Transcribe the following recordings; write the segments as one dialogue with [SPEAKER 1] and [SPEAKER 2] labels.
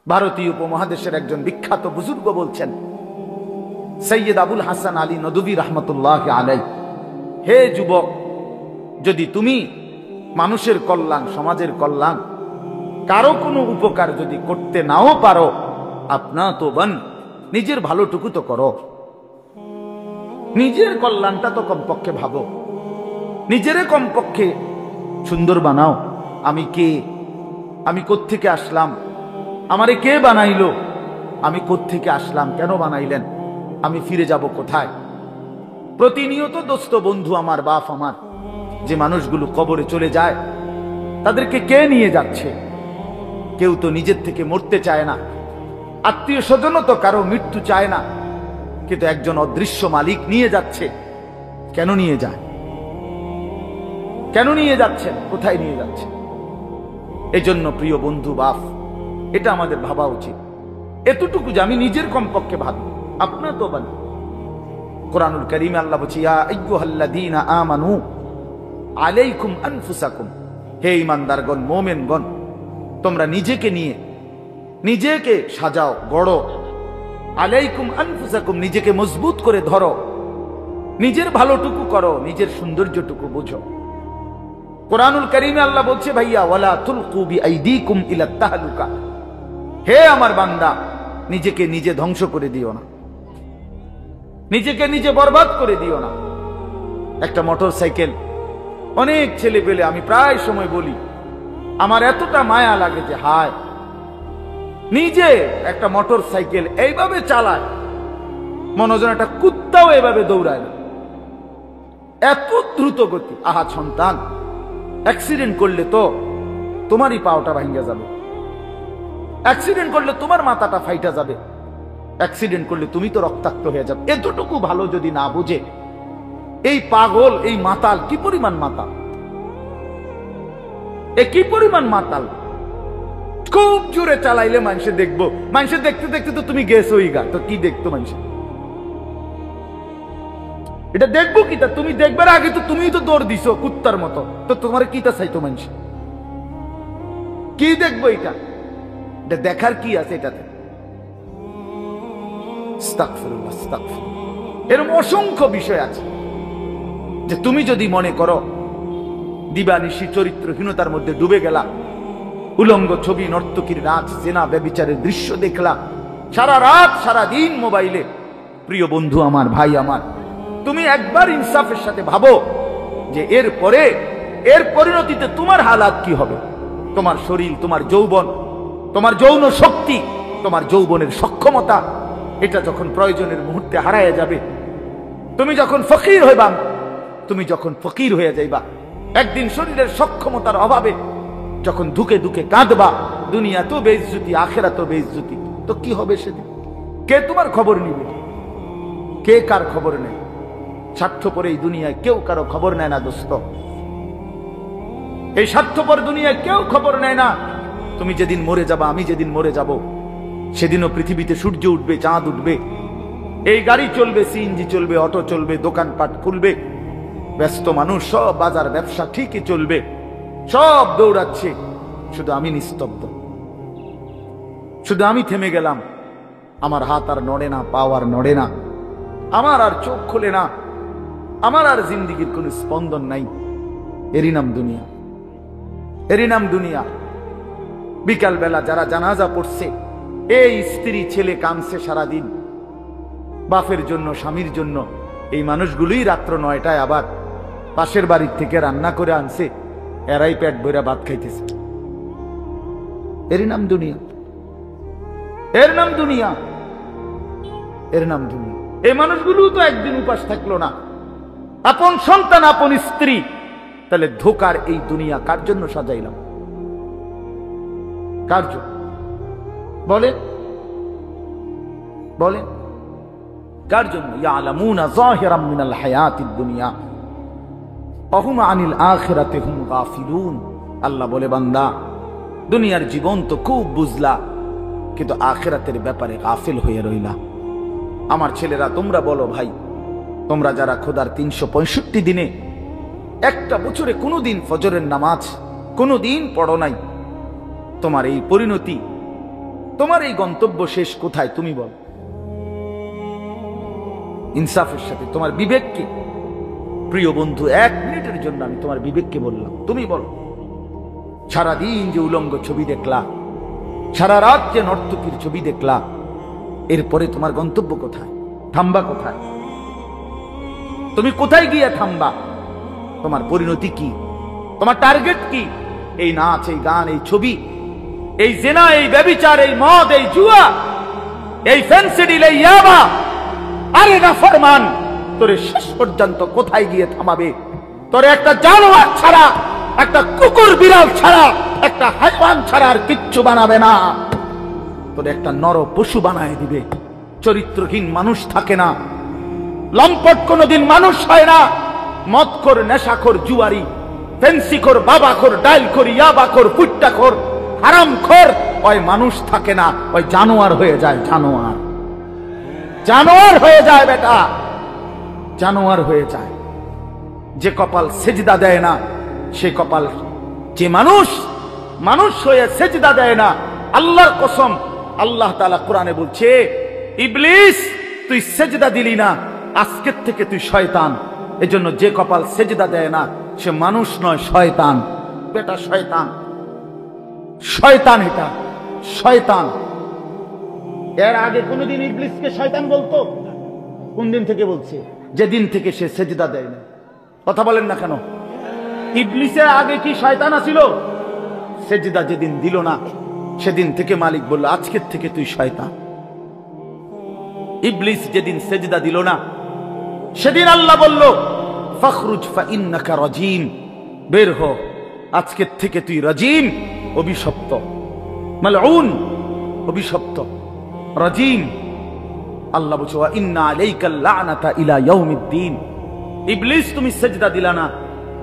[SPEAKER 1] ভারতীয় উপমহাদেশের একজন বিখ্যাত বুজুর্গ বলছেন, সৈয়দ আবুল হাসান আলী নদভী রহমতুল্লাহ আলাইহি, হে যুবক, যদি তুমি মানুষের কল্যাণ, সমাজের কল্যাণ, কারো কোনো উপকার যদি করতে নাও পারো, আপনা তো বন, নিজের ভালোটুকু তো করো, নিজের কল্যাণটা তো কমপক্ষে ভাবো, নিজেরে কমপক্ষে সুন্দর বানাও। আমি কে? আমি কোত্থেকে আসলাম? আমারে কে বানাইলো? আমি কোত্থেকে আসলাম? কেন বানাইলেন? আমি ফিরে যাব কোথায়? প্রতিনিয়ত দোস্ত বন্ধু আমার, বাপ আমার, যে মানুষগুলো কবরে চলে যায়, তাদেরকে কে নিয়ে যাচ্ছে? কেউ তো নিজের থেকে মরতে চায় না, আত্মীয় স্বজনও তো কারো মৃত্যু চায় না, কিন্তু একজন অদৃশ্য মালিক নিয়ে যাচ্ছে। কেন নিয়ে যায়? কেন নিয়ে যাচ্ছেন? কোথায় নিয়ে যাচ্ছেন? এজন্য প্রিয় বন্ধু, বাপ, এটা আমাদের ভাবা উচিত, এতটুকু যে আমি নিজের কমপক্ষে ভাবি, আপনার তো বান। কোরআনুল কারীমে আল্লাহ বলছে, ইয়া আইয়ুহাল্লাযীনা আমানু আলাইকুম আনফুসাকুম, হে ঈমানদারগণ, মুমিনগণ, তোমরা নিজেকে নিয়ে নিজেকে সাজাও, গড়ো। আলাইকুম আনফুসাকুম, নিজেকে মজবুত করে ধরো, নিজের ভালোটুকু করো, নিজের সৌন্দর্যটুকু বুঝো। কোরআনুল কারীমে আল্লাহ বলছে, ভাইয়া, ওয়ালা তুলকু বিআইদিকুম ইলা তাহলুকা, হে আমার বান্দা, নিজেকে নিজে ধ্বংস করে দিও না, নিজেকে নিজে বরবাদ করে দিও না। একটা মোটর সাইকেল, অনেক ছেলে পেলে, আমি প্রায় সময় বলি, আমার এতটা মায়া লাগে যে হায়, নিজে একটা মোটর সাইকেল এইভাবে চালায়, মনে যেন একটা কুত্তাও এভাবে দৌড়ায় না, এত দ্রুত গতি। আহা সন্তান, অ্যাক্সিডেন্ট করলে তো তোমারই পাওটা ভাঙ্গা যাবে, অ্যাক্সিডেন্ট করলে তোমার মাথাটা ফাইটা যাবে, অ্যাক্সিডেন্ট করলে তুমি তো রক্তাক্ত হয়ে যাবে। এতটুকু ভালো যদি না বুঝে এই পাগল, এই মাতাল, কি পরিমাণ মাতাল, এ কি পরিমাণ মাতাল! খুব জোরে চালাইলে মানুষে দেখবো, মানুষে দেখতে দেখতে তো তুমি গেছোই গা, তো কি দেখতো মানুষে? এটা দেখবো কি? তা তুমি দেখবার আগে তো তুমি তো দৌড় দিছো কুত্তার মতো, তো তোমার কি তা চাইতো মানুষ? কি দেখবো? এটা দেখার কি আছে এটাতে? আস্তাগফিরুল্লাহ, আস্তাগফিরুল্লাহ। এরকম অসংখ্য বিষয় আছে যে তুমি যদি মনে করো দিবানিশি চরিত্রহীনতার মধ্যে ডুবে গেলা, উলঙ্গ ছবি, নর্তকীর নাচ, জেনা, ব্যভিচারের দৃশ্য দেখলা সারা রাত সারা দিন মোবাইলে, প্রিয় বন্ধু আমার, ভাই আমার, তুমি একবার ইনসাফের সাথে ভাবো যে এরপরে, এর পরিণতিতে তোমার হালাত কি হবে? তোমার শরীর, তোমার যৌবন, তোমার যৌন শক্তি, তোমার যৌবনের সক্ষমতা, এটা যখন প্রয়োজনের মুহূর্তে হারায় যাবে, তুমি যখন ফকির হইবা, তুমি যখন ফকির হয়ে যাইবা, একদিন শরীরের সক্ষমতার অভাবে যখন ধুকে ধুকে কাঁদবা, দুনিয়া তো বেইজ্জতি, আখিরাত তো বেইজ্জতি, তো কি হবে সেদিন? কে তোমার খবর নিবে? কে কার খবর নেয়? স্বার্থপর এই দুনিয়ায় কেউ কারো খবর নেয় না দোস্ত, এই স্বার্থপর দুনিয়ায় কেউ খবর নেয় না। তুমি যেদিন মরে যাবা, আমি যেদিন মরে যাব, সেদিনও পৃথিবীতে সূর্য উঠবে, চাঁদ উঠবে, এই গাড়ি চলবে, সিএনজি চলবে, অটো চলবে, দোকানপাট খুলবে, ব্যস্ত মানুষ, সব বাজার ব্যবসা ঠিকই চলবে, সব দৌড়াচ্ছে, শুধু আমি নিস্তব্ধ, শুধু আমি থেমে গেলাম। আমার হাত আর নড়ে না, পা আর নড়ে না, আমার আর চোখ খোলে না, আমার আর জিন্দিগির কোন স্পন্দন নাই। এরই নাম দুনিয়া, এরই নাম দুনিয়া। বিকাল বেলা যারা জানাজা পড়ছে, এই স্ত্রী ছেলে কাঁদছে সারাদিন বাপের জন্য, স্বামীর জন্য, এই মানুষগুলোই রাত্র 9টায় আবার পাশের বাড়ির থেকে রান্না করে আনছে, এরাই পেট ভরা ভাত খাইতেছে। এরই নাম দুনিয়া, এর নাম দুনিয়া, এর নাম দুনিয়া। এই মানুষগুলো তো একদিন উপাস থাকলো না, আপন সন্তান, আপন স্ত্রী, তাহলে ধোকার এই দুনিয়া কার জন্য সাজাইলাম? কার জন্য বলেন? বলেন কার জন্য? ইয়ালামুনা যাহিরাম মিনাল হায়াতিদ দুনিয়া ওয়া হুম আনিল আখিরাতি হুম গাফিলুন। আল্লাহ বলে, বান্দা, দুনিয়ার জীবন তো খুব বুঝলা, কিন্তু আখিরাতের ব্যাপারে গাফিল হয়ে রইলা। আমার ছেলেরা, তোমরা বলো ভাই, তোমরা যারা খোদার 365 দিনে একটা বছরে কোনোদিন ফজরের নামাজ কোনোদিন পড়ো নাই, তোমার এই পরিণতি তোমার এই গন্তব্য শেষ কোথায় তুমি বল, ইনসাফের সাথে তোমার বিবেক কি? প্রিয় বন্ধু, 1 মিনিটের জন্য আমি তোমার বিবেককে বললাম, তুমি বলো, সারাদিন যে উলঙ্গ ছবি দেখলা, সারা রাত যে নর্তকীর ছবি দেখলা, এরপরে তোমার গন্তব্য কোথায়? থামবা কোথায়? তুমি কোথায় গিয়ে থামবা? তোমার পরিণতি কি? তোমার টার্গেট কি? এই নাচ, এই গান, এই ছবি, এই জেনা, এই ব্যভিচার, এই মদ, এই জুয়া, এই ফেন্সিডিল, এই ইয়াবা, আরে না ফরমান, তোরে শেষ পর্যন্ত কোথায় গিয়ে থামাবে? তোরে একটা জানোয়ার ছাড়া, একটা কুকুর বিড়াল ছাড়া, একটা হাইওয়ান ছাড়া আর কিচ্ছু বানাবে না। তোরে একটা নর পশু বানায় দিবে। চরিত্রহীন মানুষ থাকে না, লম্পট কোনদিন মানুষ হয় না। মদখোর, নেশাখোর, জুয়ারি, ফেন্সিখোর, বাবাখোর, ডাইলখোর, ইয়াবাখোর, ফুট্টাখোর, হারামখোর, ওই মানুষ থাকে না, ওই জানোয়ার হয়ে যায়। জানোয়ার, জানোয়ার হয়ে যায় বেটা, জানোয়ার হয়ে যায়। যে কপাল সেজদা দেয় না, সে কপাল, যে মানুষ মানুষ হয়ে সেজদা দেয় না, আল্লাহর কসম, আল্লাহ তাআলা কোরআনে বলছে, ইবলিস তুই সেজদা দিলি না, আজকের থেকে তুই শয়তান। এজন্য যে কপাল সেজদা দেয় না, সে মানুষ নয়, শয়তান বেটা, শয়তান, শয়তান, এটা শয়তান। এর আগে কোনদিন ইবলিসকে শয়তান বলতো? কোন দিন থেকে বলছে? যেদিন থেকে সে সেজদা দেয় না। কথা বলেন না কেন? ইবলিসের আগে কি শয়তান ছিল? সেজদা যেদিন দিল না, সেদিন থেকে মালিক বলল, আজকের থেকে তুই শয়তান। ইবলিস যেদিন সেজদা দিল না, সেদিন আল্লাহ বলল, ফখরুজ ফাইন্নাকা রাজিম, বের হ, আজকের থেকে তুই রাজিম, অভিশপ্ত, মালউন, অভিশপ্ত, রাজিম। আল্লাহ বলছে, ওয়া ইন্না আলাইকাল লানাতা ইলা ইয়াউমিদ্দিন। ইবলিস তুমি সেজদা দিলা না,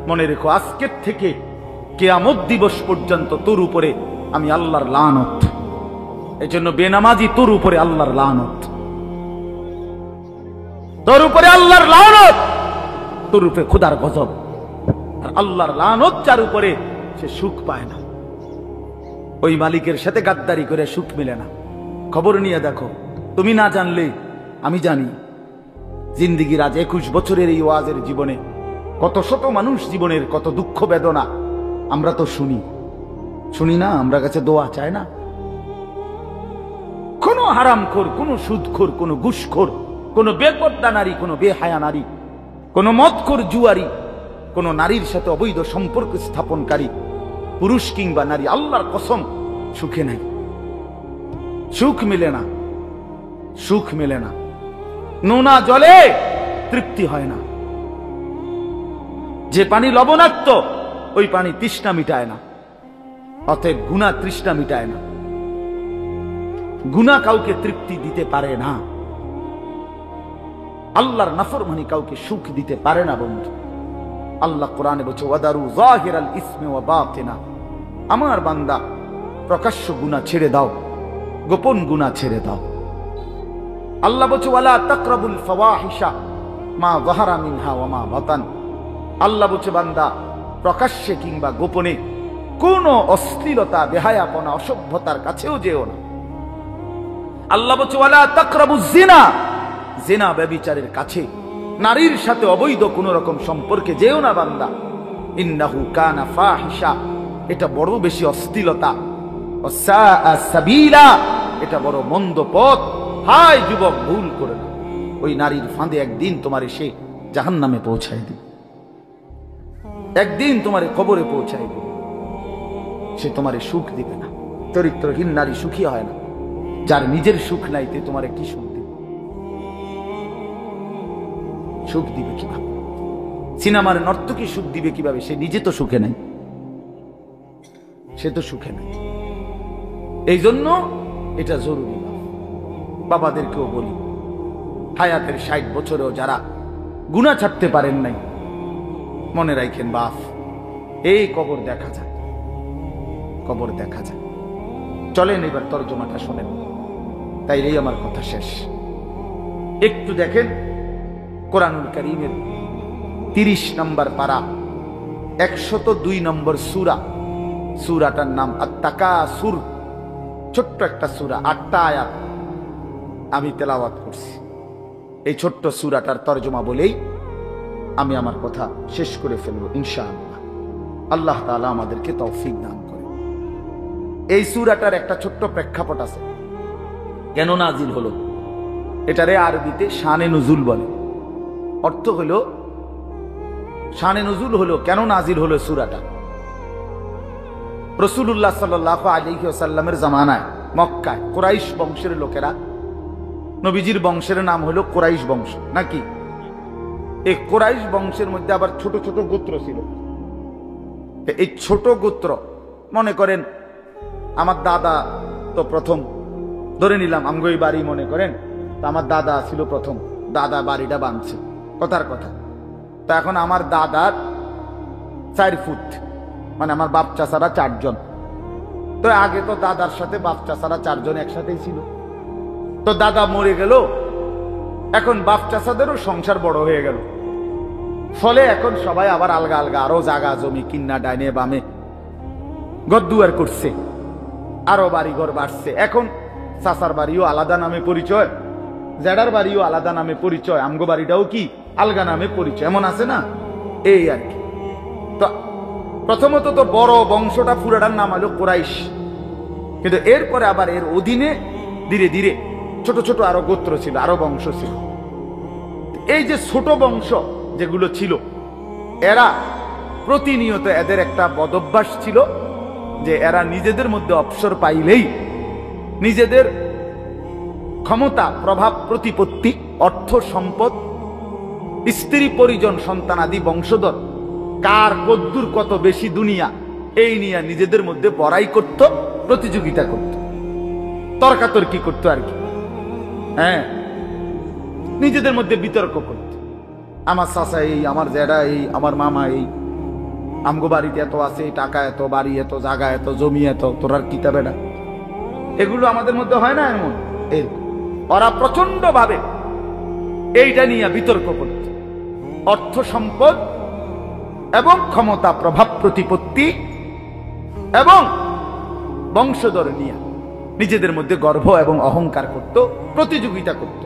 [SPEAKER 1] মনে রেখো আজকের থেকে কিয়ামত দিবস পর্যন্ত তোর উপরে আমি আল্লাহর লানত। এজন্য বেনামাজি তোর উপরে আল্লাহর লানত, তোর উপরে আল্লাহর লানত, তোর উপরে খোদার গজব। আর আল্লাহর লানত যার উপরে, সে সুখ পায় না। ওই মালিকের সাথে গাদ্দারি করে সুখ মিলে না। খবর নিয়ে দেখো, তুমি না জানলে আমি জানি। জিন্দিগির আজ 21 বছরের এই ওয়াজের জীবনে কত শত মানুষ জীবনের কত দুঃখ বেদনা আমরা তো শুনি না? আমরা কাছে দোয়া চায় না? কোন হারামখোর, কোন সুদখোর, কোন ঘুষখোর, কোন বেপর্দা নারী, কোন বেহায়া নারী, কোন মদখোর, জুয়ারি, কোন নারীর সাথে অবৈধ সম্পর্ক স্থাপনকারী পুরুষ কিংবা নারী, আল্লাহর কসম সুখে নাই, সুখ মিলে না, সুখ মিলে না। নোনা জলে তৃপ্তি হয় না। যে পানি লবণাক্ত, ওই পানি তৃষ্ণা মিটায় না। অতএব গুনাহ তৃষ্ণা মিটায় না। গুনাহ কাউকে তৃপ্তি দিতে পারে না। আল্লাহর নাফরমানি কাউকে সুখ দিতে পারে না বন্ধু। আল্লাহ কোরআনে বলছে, ওয়াদারু যাহিরাল ইসমি ওয়া বাতিনা। আমার বান্দা, প্রকাশ্য গুনাহ ছেড়ে দাও, গোপন গুনাহ ছেড়ে দাও। আল্লাহ বলছে, ওয়ালা তাকরাবুল ফাওয়াহিশা মা যাহারা মিনহা ওয়া মা বাতান। আল্লাহ বলছে, বান্দা, প্রকাশ্যে কিংবা গোপনে কোন অশ্লীলতা, বেহায়াপনা, অসভ্যতার কাছেও যেও না। আল্লাহ বলছে, ওয়ালা তাকরাবুজ জিনা। জিনা, ব্যভিচারের কাছে, নারীর সাথে অবৈধ কোন রকম সম্পর্কে যেও না বান্দা। ইন্নাহু কানা ফাহিশা, এটা বড় বেশি অশ্লীলতা। ওয়াসাআ সাবিলা, এটা বড় মন্দ পথ। হায় যুবক, ভুল করে না। ওই নারীর ফাঁদে একদিন তোমার সে জাহান্নামে পৌঁছায় দিবে, একদিন তোমার কবরে পৌঁছায় দিবে। সে তোমারে সুখ দিবে না। চরিত্রহীন নারী সুখী হয় না। যার নিজের সুখ নাই, তে তোমারে কি সুখ দিবে? সুখ দিবে কিভাবে? সিনেমার নর্তকী সুখ দিবে কিভাবে? সে নিজে তো সুখে নাই, সে তো সুখে নাই। এই জন্য এটা জরুরি। বাবাদেরকেও বলি, হায়াতের 60 বছরেও যারা গুনাহ ছাড়তে পারেন নাই, মনে রাখেন বাপ, এই কবর দেখা যায়, কবর দেখা যায়। চলেন এবার তর্জমাটা শোনেন, তাইলেই আমার কথা শেষ। একটু দেখেন কোরআনুল কারীমের 30 নম্বর পারা, 102 নম্বর সূরা। সূরাটার নাম আত-তাকাসুর। ছোট্ট একটা সূরা, 8টা আয়াত আমি তেলাওয়াত করছি। এই ছোট্ট সূরাটার তরজমা বলেই আমি আমার কথা শেষ করে ফেলবো ইনশাআল্লাহ। আল্লাহ তাআলা আমাদেরকে তৌফিক দান করে। এই সূরাটার একটা ছোট্ট প্রেক্ষাপট আছে, কেন নাজিল হলো। এটারে আরবিতে শানে নুজুল বলে। অর্থ হলো শানে নুজুল হলো কেন নাজিল হলো সূরাটা। রাসূলুল্লাহ সাল্লাল্লাহু আলাইহি ওয়াসাল্লামের জামানায় মক্কায় কুরাইশ বংশের লোকেরা, নবীজির বংশের নাম হলো কুরাইশ বংশ নাকি, এই কুরাইশ বংশের মধ্যে আবার ছোট ছোট গোত্র ছিল। এই ছোট গোত্র, মনে করেন আমার দাদা তো প্রথম, ধরে নিলাম আমগোই বাড়ি মনে করেন, তো আমার দাদা ছিল প্রথম, দাদা বাড়িটা বাঁধছে কথার কথা। তো এখন আমার দাদার 4 ফুট, মানে আমার বাপ চাচারা 4 জন। তো আগে তো দাদার সাথে বাপ চাচারা 4 জন একসাথেই ছিল। তো দাদা মরে গেল, এখন বাপ চাচাদেরও সংসার বড় হয়ে গেল, ফলে এখন সবাই আবার আলগা আলগা আরো জায়গা জমি কিন্না ডাইনে বামে গদ্দুয়ার করছে, আরো বাড়ি ঘর বাড়ছে। এখন চাচার বাড়িও আলাদা নামে পরিচয়, জেডার বাড়িও আলাদা নামে পরিচয়, আমগো বাড়িটাও কি আলগা নামে পরিচয়, এমন আছে না, এই আর কি। তো প্রথমত তো বড় বংশটা পুরাটার নাম হলো কুরাইশ, কিন্তু এরপরে আবার এর অধীনে ধীরে ধীরে ছোট ছোট আরো গোত্র ছিল, আরো বংশ ছিল। এই যে ছোট বংশ যেগুলো ছিল, এরা প্রতিনিয়ত এদের একটা বদভ্যাস ছিল যে এরা নিজেদের মধ্যে অবসর পাইলেই নিজেদের ক্ষমতা, প্রভাব, প্রতিপত্তি, অর্থ সম্পদ, স্ত্রী পরিজন, সন্তানাদি, বংশধর, কার কদ্দুর কত বেশি দুনিয়া, এই নিয়ে নিজেদের মধ্যে বড়াই করত, প্রতিযোগিতা করত, তর্কাতর্কি করত আর কি। হ্যাঁ, নিজেদের মধ্যে বিতর্ক করত। আমার চাচা এই, আমার জেডা এই, আমার মামা এই, আমগো বাড়িতে এত আছে, টাকা এত, বাড়ি এত, জায়গা এত, জমি এত, তোরার কিতাবেটা, এগুলো আমাদের মধ্যে হয় না এমন। ওরা প্রচন্ড ভাবে এইটা নিয়ে বিতর্ক করত, অর্থ সম্পদ এবং ক্ষমতা, প্রভাব, প্রতিপত্তি এবং বংশধর নিয়ে নিজেদের মধ্যে গর্ব এবং অহংকার করত, প্রতিযোগিতা করত,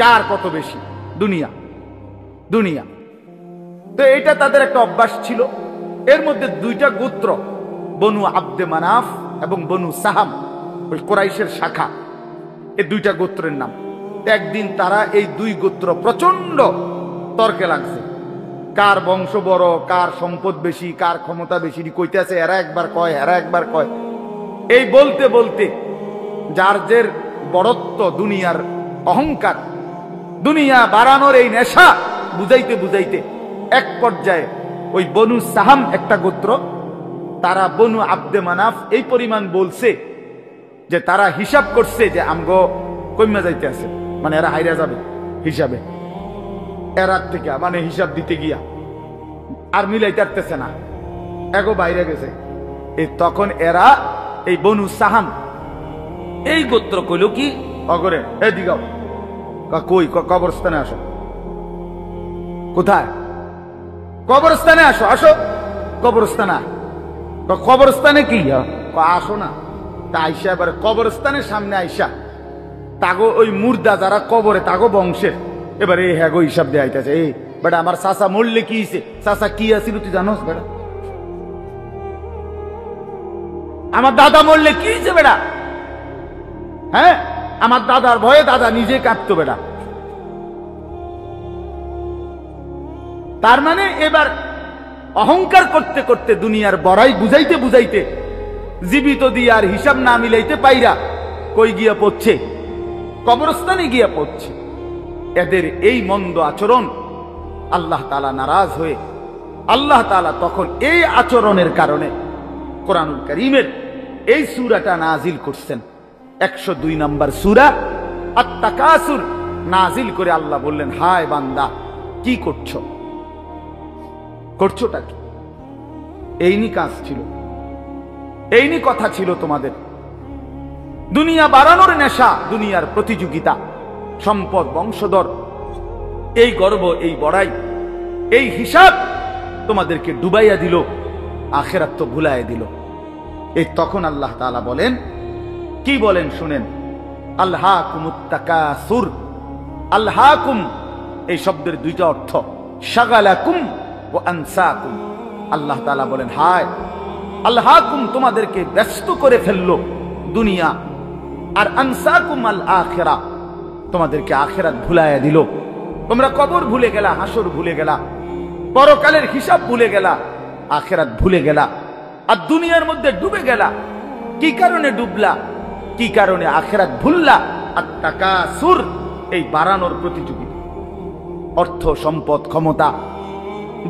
[SPEAKER 1] কার কত বেশি দুনিয়া দুনিয়া। তো এটা তাদের একটা অভ্যাস ছিল। এর মধ্যে 2টা গোত্র, বনু আব্দে মানাফ এবং বনু সাহাম, ওই কুরাইশের শাখা, এই 2টা গোত্রের নাম। একদিন তারা এই 2 গোত্র প্রচন্ড তর্কে লাগছে, কার বংশ বড়, কার সম্পদ বেশি, কার ক্ষমতা বেশি, কইতেছে, এরা একবার কয়, এরা একবার কয়। এই বলতে বলতে যার জের বড়ত্ব, দুনিয়ার অহংকার, দুনিয়া বাড়ানোর এই নেশা বুঝাইতে বুঝাইতে এক পর্যায়ে ওই বনু সাহাম একটা গোত্র, তারা বনু আব্দে মানাফ এই পরিমাণ বলছে যে তারা হিসাব করছে যে আমগো কইমা যাইতে আছে, মানে এরা হাইরা যাবে হিসাবে, এরার থেকে মানে হিসাব দিতে গিয়া আর মিলাইতে পারতেছে না, এগো বাইরে গেছে। এই তখন এরা এই বনু সাহাম এই গোত্র কইল কি, অগরে এদিগাও, কই, কবরস্থানে আসো। কোথায়? কবরস্থানে আসো, আসো কবরস্থানে। কবরস্থানে কি? আসো না। তা আইসা এবার কবরস্থানের সামনে আইসা তাগো ওই মুর্দা যারা কবরে, তাগো বংশের এবারে হ্যাগো হিসাব দিয়ে আইতেছে। এই বেটা আমার চাচা মরলে কি হয়েছে, চাচা কি আছিল তুই জানোস বেটা? আমার দাদা মরলে কি হয়েছে বেটা? হ্যাঁ, আমার দাদার ভয়ে দাদা নিজে কাঁপতো বেটা। তার মানে এবার অহংকার করতে করতে, দুনিয়ার বড়াই বুঝাইতে বুঝাইতে, জীবিত দিয়ে আর হিসাব না মিলাইতে পাইরা কই গিয়া পড়ছে? কবরস্থানে গিয়া পড়ছে। এদের এই মন্দ আচরণ আল্লাহ তাআলা নারাজ হয়ে আল্লাহ তাআলা তখন এই আচরণের কারণে কোরআনুল কারীমের এই সূরাটা নাজিল করছেন। 102 নম্বর সূরা আত-তাকাসুর নাজিল করে আল্লাহ বললেন, হায় বান্দা, কি করছো? করছোটা কি? এইনি কাজ ছিল, এইনি কথা ছিল তোমাদের। দুনিয়া বাড়ানোর নেশা, দুনিয়ার প্রতিযোগিতা, সম্পদ, বংশধর, এই গর্ব, এই বড়াই, এই হিসাব তোমাদেরকে ডুবাইয়া দিল, আখিরাত তো ভুলাইয়া দিল। এই তখন আল্লাহ তাআলা বলেন, কি বলেন শুনেন, আলহাকুমুত তাকাসুর। আলহাকুম এই শব্দের দুইটা অর্থ, শাগালাকুম ও আনসাকুম। আল্লাহ তাআলা বলেন, হায় আলহাকুম তোমাদেরকে ব্যস্ত করে ফেললো দুনিয়া, আর আনসাকুম আল আখিরা তোমাদেরকে আখিরাত ভুলাইয়া দিল। তোমরা কবর ভুলে গেলা, হাসর ভুলে গেলা, পরকালের হিসাব ভুলে গেলা, আখিরাত ভুলে গেলা, আর দুনিয়ার মধ্যে ডুবে গেলা। কি কারণে ডুবলা? কি কারণে আখিরাত ভুললা? আর তাকাসুর এই বাড়ানোর প্রতিযোগিতা, অর্থ সম্পদ ক্ষমতা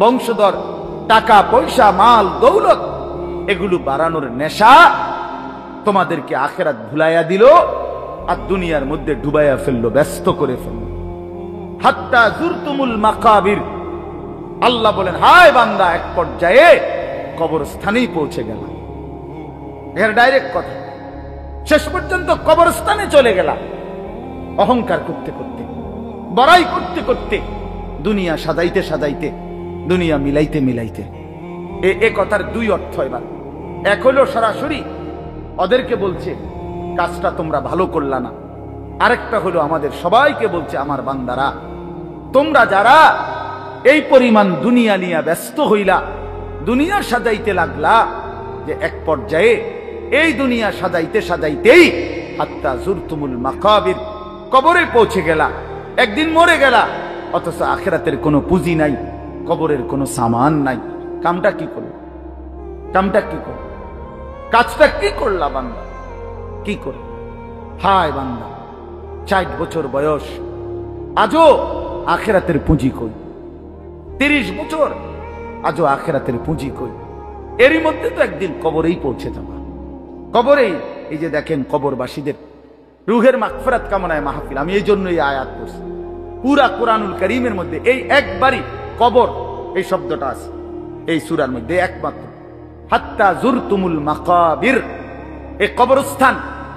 [SPEAKER 1] বংশধর টাকা পয়সা মাল দৌলত এগুলো বাড়ানোর নেশা তোমাদেরকে আখিরাত ভুলাইয়া দিল আর দুনিয়ার মধ্যে ডুবাইয়া ফেললো, ব্যস্ত করে ফেললো। হাত্তা জুরতুমুল মাকাবির। আল্লাহ বলেন, হায় বান্দা এক পর্যায়ে কবরস্থানেই পৌঁছে গেল। এর ডাইরেক্ট কথা, শেষ পর্যন্ত কবরস্থানে চলে গেল। অহংকার করতে করতে, বড়াই করতে করতে, দুনিয়া সাজাইতে সাজাইতে, দুনিয়া মিলাইতে মিলাইতে। এ কথার দুই অর্থ। এবার এক হলো সরাসরি ওদেরকে বলছে কাজটা তোমরা ভালো করলা না, আরেকটা হলো আমাদের সবাইকে বলছে, আমার বান্দারা তোমরা যারা এই পরিমাণ দুনিয়া নিয়ে ব্যস্ত হইলা, দুনিয়া সাজাইতে লাগলা, যে এক পর্যায়ে এই দুনিয়া সাজাইতে সাজাইতেই হাত্তা জুরতুমুল মাকাবির কবরে পৌঁছে গেলা, একদিন মরে গেলা, অথচ আখিরাতের কোনো পুঁজি নাই, কবরের কোনো সামান নাই। কামটা কি করল? কামটা কি করল? কাজটা কি করলা বান্দা? কি করে? হায় বান্দা 60 বছর বয়স, আজও আখিরাতের পুঁজি কই? 30 বছর, আজও আখিরাতের পুঁজি কই? এরই মধ্যে তো একদিন কবরেই পৌঁছে যাবা। কবরেই এই যে দেখেন কবরবাসীদের রুহের মাগফিরাত কামনায় মাহফিল। আমি এই জন্যই আয়াত পড়ছি। পুরা কোরআনুল কারীমের মধ্যে এই একবারই কবর এই শব্দটা আছে এই সূরার মধ্যে একমাত্র। হাত্তা জুরতুমুল মাকাবির, এই কবরস্থান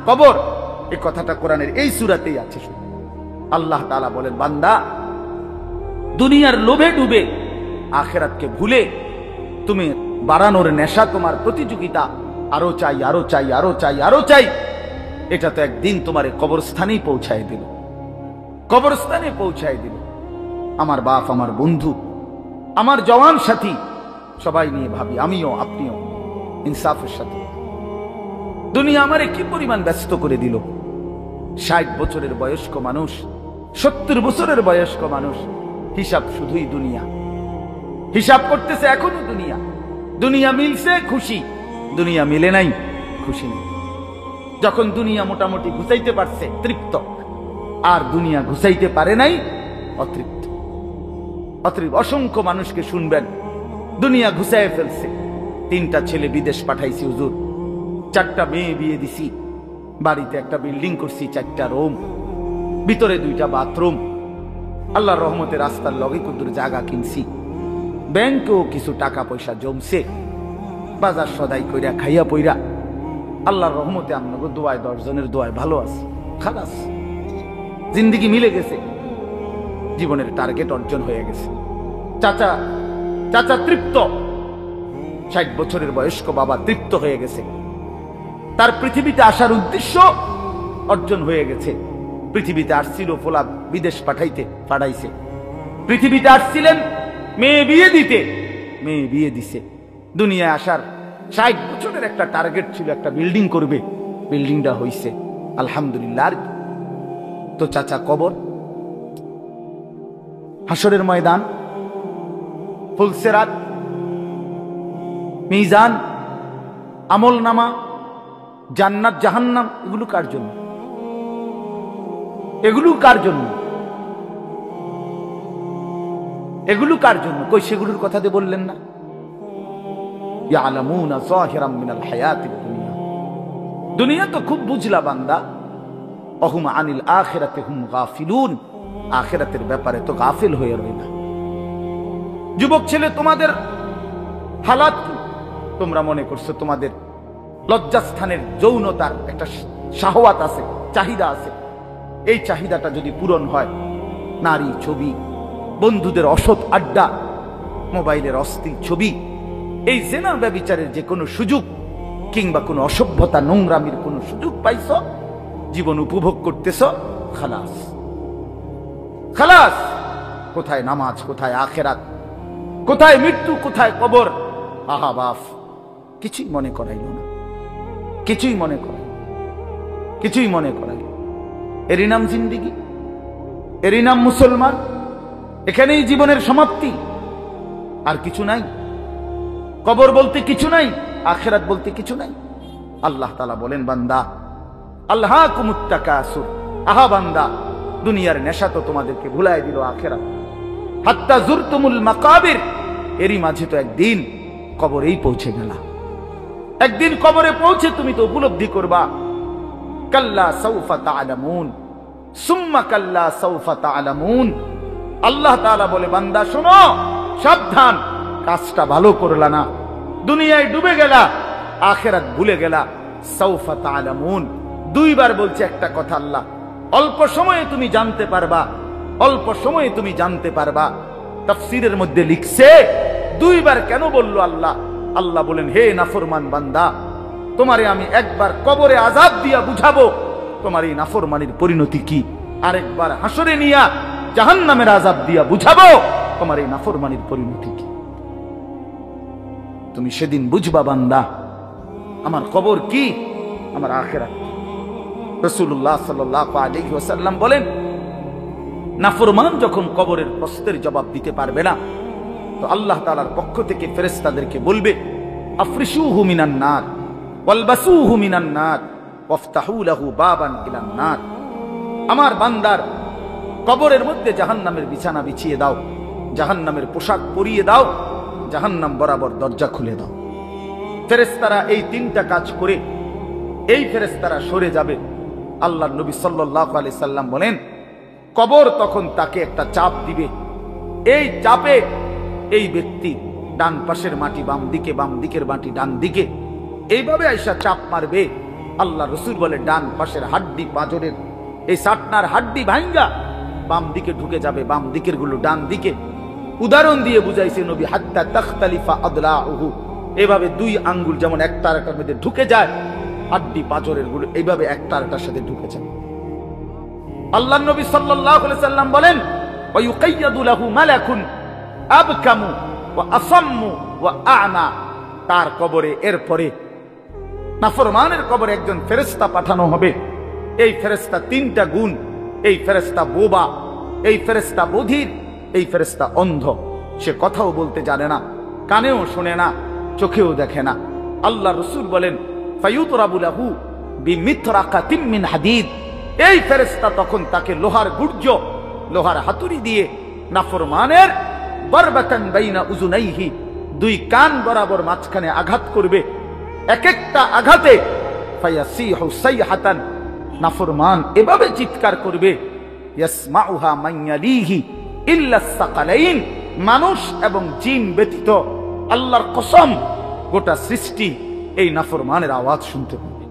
[SPEAKER 1] কবর এই কথাটা কোরআনের এই সূরাতেই আছে। আল্লাহ তাআলা বলেন, বান্দা দুনিয়ার লোভে ডুবে আখিরাতকে ভুলে তুমি বাড়ানোর নেশা, তোমার প্রতিযোগিতা, আরো চাই আরো চাই আরো চাই আরো চাই, এটা তো একদিন তোমার কবরস্থানেই পৌঁছায় দিল, কবরস্থানে পৌঁছায় দিল। আমার বাপ, আমার বন্ধু, আমার জওয়ান সাথী, সবাই নিয়ে ভাবি, আমিও আপনিও ইনসাফের সাথে। দুনিয়া আমারে কি পরিমাণ ব্যস্ত করে দিল। 60 বছরের বয়স্ক মানুষ, 70 বছরের বয়স্ক মানুষ, হিসাব শুধুই দুনিয়া, হিসাব করতেছে এখনো দুনিয়া। দুনিয়া মিলছে খুশি, দুনিয়া মিলে নাই খুশি নেই। যখন দুনিয়া মোটামুটি ঘুষাইতে পারছে তৃপ্ত, আর দুনিয়া ঘুষাইতে পারে নাই অতৃপ্ত। অতৃপ্ত অসংখ্য মানুষকে শুনবেন, দুনিয়া ঘুষাইয়ে ফেলছে। 3টা ছেলে বিদেশ পাঠাইছি হুজুর, 4টা মেয়ে বিয়ে দিছি, বাড়িতে একটা বিল্ডিং করছি, 4টা রুম, ভিতরে 2টা বাথরুম, আল্লাহর রহমতে রাস্তার লগে কুদুর জায়গা কিনছি, ব্যাংকেও কিছু টাকা পয়সা জমছে, বাজার সদাই কইরা খাইয়া পইরা আল্লাহর রহমতে আপনাকে দোয়ায় 10 জনের দোয়ায় ভালো আছে। খালাস, জিন্দিগি মিলে গেছে, জীবনের টার্গেট অর্জন হয়ে গেছে। চাচা চাচা তৃপ্ত, 60 বছরের বয়স্ক বাবা তৃপ্ত হয়ে গেছে, তার পৃথিবীতে আসার উদ্দেশ্য অর্জন হয়ে গেছে। পৃথিবীতে আসছিল ফোলা বিদেশ পাঠাইছে, পৃথিবীতে আসছিলেন মেয়ে বিয়ে দিতে, মেয়ে বিয়ে দিছে। দুনিয়ায় আসার 60 বছরের একটা টার্গেট ছিল, একটা বিল্ডিং করবে, বিল্ডিংটা হইছে আলহামদুলিল্লাহ। তো চাচা কবর, হাসরের ময়দান, ফুলসেরাত, মিজান, আমল নামা, জান্নাত জাহান্নাম, এগুলো কার জন্য? এগুলো কার জন্য? এগুলো কার জন্য? কই সেগুলোর কথা দিয়ে বললেন না? ইয়ালামুনা যাহিরাম মিনাল হায়াতিদ দুনিয়া। দুনিয়া তো খুব বুঝলা বান্দা, অহুম আনিল আখিরাতি হুম গাফিলুন, আখিরাতের ব্যাপারে তো গাফিল হয়ে রইলা। যুবক ছেলে, তোমাদের হালাত কি? তোমরা মনে করছো তোমাদের লজ্জাস্থানের যৌনতার একটা শাহওয়াত আছে, চাহিদা আছে। এই চাহিদাটা যদি পূরণ হয়, নারী ছবি, বন্ধুদের অসৎ আড্ডা, মোবাইলের অস্থির ছবি, এই জেনা ব্যভিচারের যে কোনো সুযোগ কিংবা কোনো অসভ্যতা নোংরামির কোনো সুযোগ পাইছ, জীবন উপভোগ করতেছ, খালাস খালাস। কোথায় নামাজ, কোথায় আখেরাত, কোথায় মৃত্যু, কোথায় কবর? আহা বাফ, কিছুই মনে করাইল না, কিছুই মনে করাইল, কিছুই মনে করাইল। এরই নাম জিন্দিগি, এরই নাম মুসলমান। এখানেই জীবনের সমাপ্তি, আর কিছু নাই। কবর বলতে কিছু নাই, আখেরাত বলতে কিছু নাই। আল্লাহ তাআলা বলেন, বান্দা আল্লাহকুমুত তাকাসুর, আহা বান্দা, দুনিয়ার নেশা তো তোমাদেরকে ভুলাই দিল আখেরাত। হাত্তা জুরতুমুল মাকাবির, এরই মাঝে তো একদিন কবরেই পৌঁছে গেলা। একদিন কবরে পৌঁছে তুমি তো উপলব্ধি করবা, কাল্লা সাউফা তা'লামুন সুম্মা কাল্লা সাউফা তা'লামুন। আল্লাহ তাআলা বলে, বান্দা শোনো, সাবধান, কাজটা ভালো করলা না, দুনিয়ায় ডুবে গেলা, আখেরাত ভুলে গেলা। সাউফা তা'লামুন, দুইবার বলছে একটা কথা আল্লাহ। অল্প সময়ে তুমি জানতে পারবা, অল্প সময়ে তুমি জানতে পারবা। তাফসীরের মধ্যে লিখছে দুইবার কেন বললো আল্লাহ? আল্লাহ বলেন, হে নাফরমান বান্দা, তোমারে আমি একবার কবরে আযাব দিয়া বুঝাবো তোমার এই নাফরমানির পরিণতি কি, আরেকবার হাসরে নিয়া জাহান্নামের আযাব দিয়া বুঝাবো তোমার এই নাফরমানির পরিণতি কি। তুমি সেদিন বুঝবা বান্দা, আমার কবর কি, আমার আখিরাত। রাসূলুল্লাহ সাল্লাল্লাহু আলাইহি ওয়াসাল্লাম বলেন, নাফরমান যখন কবরের প্রশ্নের জবাব দিতে পারবে না, তো আল্লাহ তাআলার পক্ষ থেকে ফেরেশতাদেরকে বলবে, আফরিশুহু মিনান নার ওয়ালবাসুহু মিনান নার ওয়াফতাহু লাহু বাবান ইলান নার। আমার বান্দার কবরের মধ্যে জাহান্নামের বিছানা বিছিয়ে দাও, জাহান্নামের পোশাক পরিয়ে দাও, জাহান্নাম বরাবর দরজা খুলে দাও। ফেরেশতারা এই তিনটা কাজ করে এই ফেরেশতারা সরে যাবে। আল্লাহর নবী সাল্লাল্লাহু আলাইহি সাল্লাম বলেন, কবর তখন তাকে একটা চাপ দিবে। এই চাপে এই ব্যক্তি ডান পাশের মাটি বাম দিকে, বাম দিকের মাটি ডান দিকে, এইভাবে আইসা চাপ মারবে। আল্লাহ রাসূল বলে, ডান পাশের হাড্ডি, পাঁজরের এই সাটনার হাড্ডি ভাঙ্গা বাম দিকে ঢুকে যাবে, বাম দিকের গুলো ডান দিকে। উদাহরণ দিয়ে বুঝাইছে নবী, হাত্তা তাখতালিফা আদলাউহু, এভাবে দুই আঙ্গুল যেমন একটা আরেকটার মধ্যে ঢুকে যায়, হাড্ডি পাঁজরের গুলো এইভাবে একটা আরেকটার সাথে ঢুকে যায়। আল্লাহর নবী সাল্লাল্লাহু আলাইহি সাল্লাম বলেন, ওয়া ইউকাইয়াদু লাহু মালাকুন আবকামু ওয়া আসাম্মু ওয়া আ'মা। তার কবরে এরপরে নাফরমানের কবরে একজন ফেরেশতা পাঠানো হবে। এই ফেরেশতা তিনটা গুণ, এই ফেরেশতা বোবা, এই ফেরেশতা বধির, এই ফেরেশতা অন্ধ। সে কথাও বলতে জানে না, কানেও শোনে না, চোখেও দেখে না। আল্লাহ রাসূল বলেন, ফায়ুতরাবু লাহু বিমিতরাকাতিম মিন হাদিদ। এই ফেরেশতা তখন তাকে লোহার গুর্জ, লোহার হাতুড়ি দিয়ে নাফরমানের বারবাতান বাইনা উযুনাইহি, দুই কান বরাবর মাঝখানে আঘাত করবে। এক একটা আঘাতে ফায়াসিহু সাইহাতান, নাফরমান এভাবে চিৎকার করবে, ইয়াসমাউহা মান ইয়ালিহি ইল্লা সাকালাইন, মানুষ এবং জিন ব্যতীত আল্লাহর কসম গোটা সৃষ্টি এই নাফরমানের আওয়াজ শুনতে পাবে,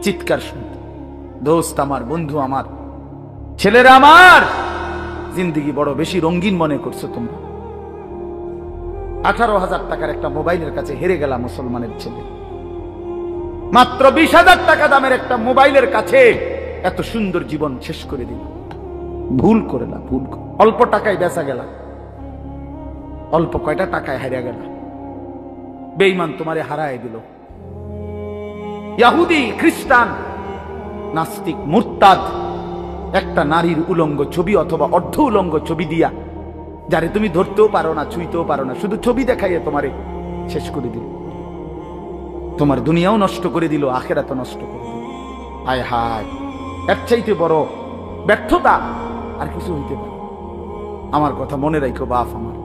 [SPEAKER 1] চিৎকার শুনতে। দোস্ত আমার, বন্ধু আমার, ছেলেরা আমার, জিন্দেগি বড় বেশি রঙিন মনে করছো তোমরা। 18,000 টাকার একটা মোবাইলের কাছে হেরে গেলা মুসলমানের ছেলে। মাত্র 20,000 টাকা দামের একটা মোবাইলের কাছে এত সুন্দর জীবন শেষ করে দিল। ভুল করে না, ভুল। অল্প টাকায় বেচা গেল, অল্প কয়টা টাকায় হারিয়ে গেল। বেঈমান তোমারে হারায় দিল। ইহুদি, খ্রিস্টান, নাস্তিক, মুরতাদ একটা নারীর উলঙ্গ ছবি অথবা অর্ধ উলঙ্গ ছবি দিয়া, যারে তুমি ধরতেও পারো না, ছুঁইতেও পারো না, শুধু ছবি দেখাইয়ে তোমারে শেষ করে দিল। তোমার দুনিয়াও নষ্ট করে দিল, আখিরাতও নষ্ট করে দিল। হায় হায়, এর চাইতে বড় ব্যর্থতা আর কিছু হইতে পারে। আমার কথা মনে রাখো বাপ আমার,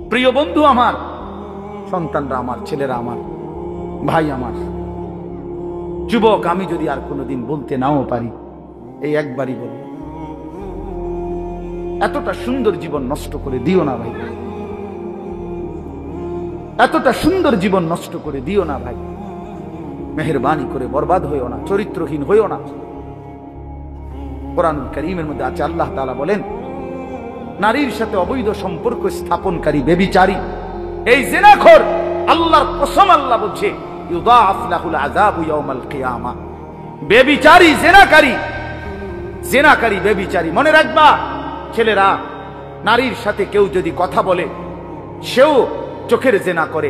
[SPEAKER 1] প্রিয় বন্ধু আমার, সন্তানরা আমার, ছেলেরা আমার, ভাই আমার, যুবক, আমি যদি আর কোনোদিন বলতে নাও পারি, এই একবারই বলবো, এতটা সুন্দর জীবন নষ্ট করে দিও না ভাই, এতটা সুন্দর জীবন নষ্ট করে দিও না ভাই। মেহেরবানি করে বরবাদ হইও না, চরিত্রহীন হইও না। কোরআন কারীমের মধ্যে আছে, আল্লাহ তাআলা বলেন, নারীর সাথে অবৈধ সম্পর্ক স্থাপনকারী, ব্যভিচারী, এই জিনাখোর আল্লাহর কসম আল্লাহ বলছে ইউদাআফ লাহুল আযাবু ইয়াউমাল কিয়ামা। বেবিচারী জেনাকারী বেবিচারী, মনে রাখবা ছেলেরা, নারীর সাথে কেউ যদি কথা বলে সেও চোখের জেনা করে।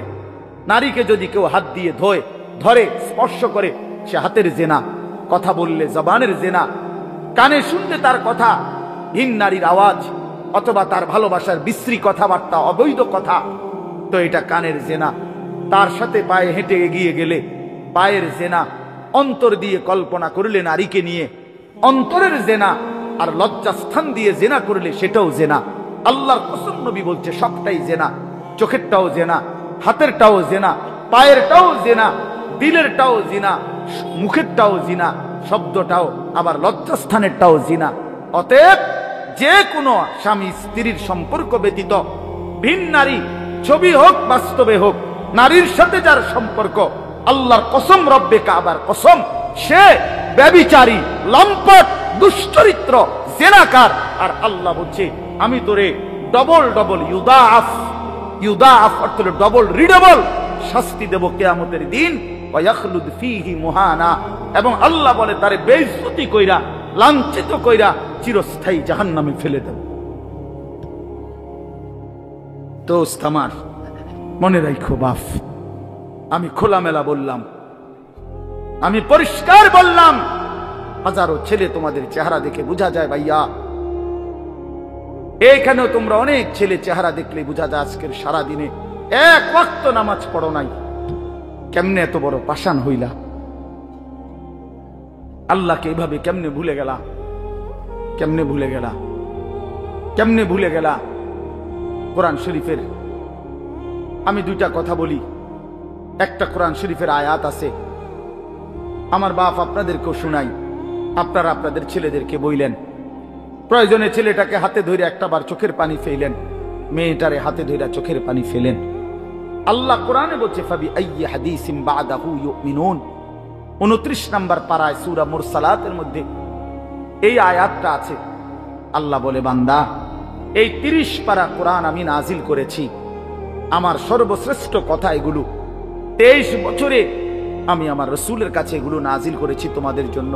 [SPEAKER 1] নারীকে যদি কেউ হাত দিয়ে ধরে স্পর্শ করে সে হাতের জেনা, কথা বললে জবানের জেনা, কানে শুনলে তার কথা ভিন নারীর আওয়াজ অথবা তার ভালোবাসার বিশ্রী কথাবার্তা, অবৈধ কথা, তো এটা কানের জেনা। তার সাথে পায়ে হেঁটে এগিয়ে গেলে পায়ের জেনা, অন্তর দিয়ে কল্পনা করলে নারীকে নিয়ে অন্তরের জেনা, আর লজ্জাস্থান দিয়ে জেনা করলে সেটাও জেনা। আল্লাহর কসম নবী বলছে সবটাই জেনা। চোখেরটাও জেনা, হাতেরটাও জেনা, পায়েরটাও জেনা, দিলেরটাও জিনা, মুখেরটাও জিনা, শব্দটাও আবার লজ্জাস্থানেরটাও জিনা। অতএব যে কোনো স্বামী স্ত্রীর সম্পর্ক ব্যতীত ভিন নারী, ছবি হোক বাস্তবে হোক, নারীর সাথে যার সম্পর্ক, আল্লাহর কসম, রব্বে কাবার কসম, সে ব্যভিচারী, লম্পট, দুশ্চরিত্র, জেনাকার। আর আল্লাহ বলছে আমি তোরে ডবল ইউদাআফ অর্থ ডবল রিডবল শাস্তি দেব কিয়ামতের দিন। ওয়ায়াখলুদ ফীহি মুহানা, এবং আল্লাহ বলে তারে বেইজ্জতি কইরা, লাঞ্ছিত কইরা চিরস্থায়ী জাহান্নামে ফেলে দেব। দোস্ত আমার, মনে রাখো বাপ, আমি খোলামেলা বললাম, আমি পরিষ্কার বললাম। হাজারো ছেলে তোমাদের চেহারা দেখে বোঝা যায় ভাইয়া, এইখানেও তোমরা অনেক ছেলে চেহারা দেখলে বোঝা যায় আজকের সারা দিনে এক ওয়াক্ত নামাজ পড়ো নাই। কেমনে এত বড় পাষাণ হইলা? আল্লাহকে এইভাবে কেমনে ভুলে গেলা? কেমনে ভুলে গেলা? কোরআন শরীফের আমি দুইটা কথা বলি। একটা কোরআন শরীফের আয়াত আছে, আমার বাপ আপনাদেরকেও শুনাই, আপনারা আপনাদের ছেলেদেরকে বইলেন। প্রয়োজনে ছেলেটাকে হাতে ধরে একটা বার চোখের পানি ফেলেন, মেয়েটারে হাতে ধরে চোখের পানি ফেলেন। আল্লাহ কোরআনে বলছে ফাবি আইয়ি হাদিসিম বাদাহু ইউমিনুন, 29 নম্বর পারায় সূরা মুরসালাতের মধ্যে এই আয়াতটা আছে। আল্লাহ বলে বান্দা, এই 30 পারা কোরআন আমি নাজিল করেছি, আমার সর্বশ্রেষ্ঠ কথা এগুলো। 23 বছরে আমি আমার রাসূলের কাছে এগুলো নাজিল করেছি তোমাদের জন্য।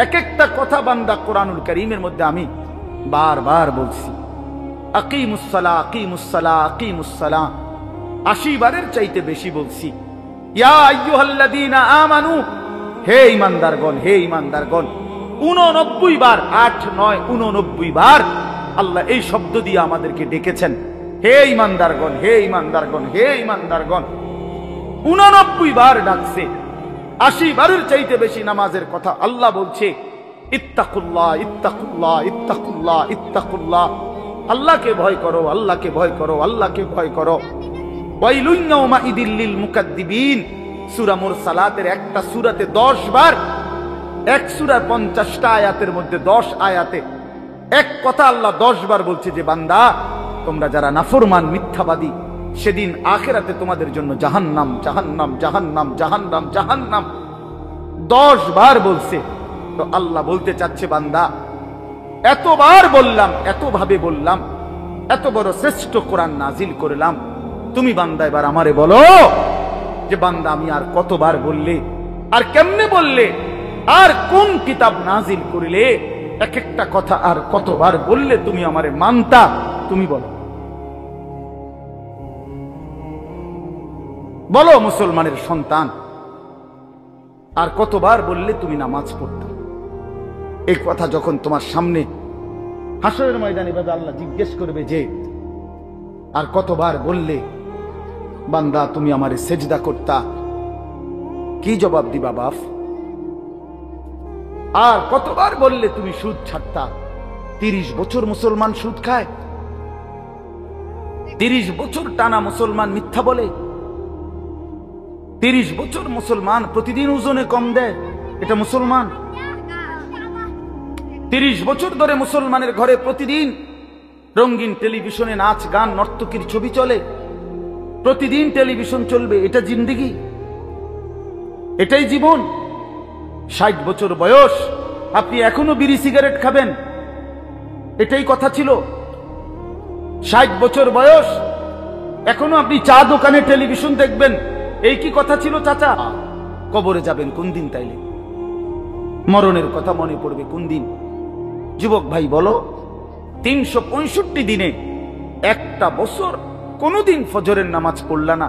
[SPEAKER 1] এক একটা কথা বান্দা কোরআনুল কারীমের মধ্যে আমি বারবার বলছি, আকিমুস সালাহ আকিমুস সালাহ আকিমুস সালাহ, 80 বারের চাইতে বেশি বলছি। ইয়া আইয়ুহাল্লাযীনা আমানু, হে ঈমানদারগণ, হে ঈমানদারগণ, 89 বার, 8 9 89 বার আল্লাহ এই শব্দ দিয়ে আমাদেরকে ডেকেছেন। হে ঈমানদারগণ, হে ঈমানদারগণ, হে ঈমানদারগণ, 89 বার ডাকছে। 80 বারের চাইতে বেশি নামাজের কথা আল্লাহ বলছে ইত্তাকুল্লাহ ইত্তাকুল্লাহ ইত্তাকুল্লাহ ইত্তাকুল্লাহ, আল্লাহকে ভয় করো, আল্লাহকে ভয় করো, আল্লাহকে ভয় করো। ওয়াইলুন ইয়াউমাইদিল লিল মুকাদ্দিবিন, সূরা মুরসালাতের একটা সূরাতে 10 বার, এক সূরার 50টা আয়াতের মধ্যে 10 আয়াতে এক কথা আল্লাহ 10 বার বলছে যে বান্দা তোমরা যারা নাফরমান, মিথ্যাবাদী, সেদিন আখিরাতে তোমাদের জন্য জাহান্নাম জাহান্নাম জাহান্নাম জাহান্নাম জাহান্নাম 10 বার বলছে। তো আল্লাহ বলতে চাচ্ছে বান্দা, এতবার বললাম, এতভাবে বললাম, এত বড় শ্রেষ্ঠ কোরআন নাজিল করলাম, তুমি বান্দা এবার আমারে বলো যে বান্দা আমি আর কতবার বললে, আর কেমনে বললে, আর কোন কিতাব নাজিল করিলে এক একটা কথা আর কতবার বললে তুমি আমারে মানতা? তুমি বলো, বলো মুসলমানের সন্তান, আর কতবার বললে তুমি নামাজ পড়তা? এই কথা যখন তোমার সামনে হাসরের ময়দানে আল্লাহ জিজ্ঞেস করবে যে আর কতবার বললে বান্দা তুমি আমারে সেজদা করতা, কি জবাব দিবা বাপ? আর কতবার বললে তুমি সুদ ছাড়তা? 30 বছর মুসলমান সুদ খায়, 30 বছর টানা মুসলমান মিথ্যা বলে, 30 বছর মুসলমান প্রতিদিন ওজনে কম দেয়, এটা মুসলমান? 30 বছর ধরে মুসলমানের ঘরে প্রতিদিন রঙিন টেলিভিশনে নাচ গান নর্তকীর ছবি চলে, প্রতিদিন টেলিভিশন চলবে, এটা জিন্দেগি? এটাই জীবন? 60 বছর বয়স আপনি এখনো বিড়ি সিগারেট খাবেন, এটাই কথা ছিল? 60 বছর বয়স এখনো আপনি চা দোকানে টেলিভিশন দেখবেন, এই কি কথা ছিল চাচা? কবরে যাবেন কোন দিন? তাইলে মরণের কথা মনে পড়বে কোন দিন? যুবক ভাই বলো, 365 দিনে একটা বছর কোনদিন ফজরের নামাজ পড়লা না,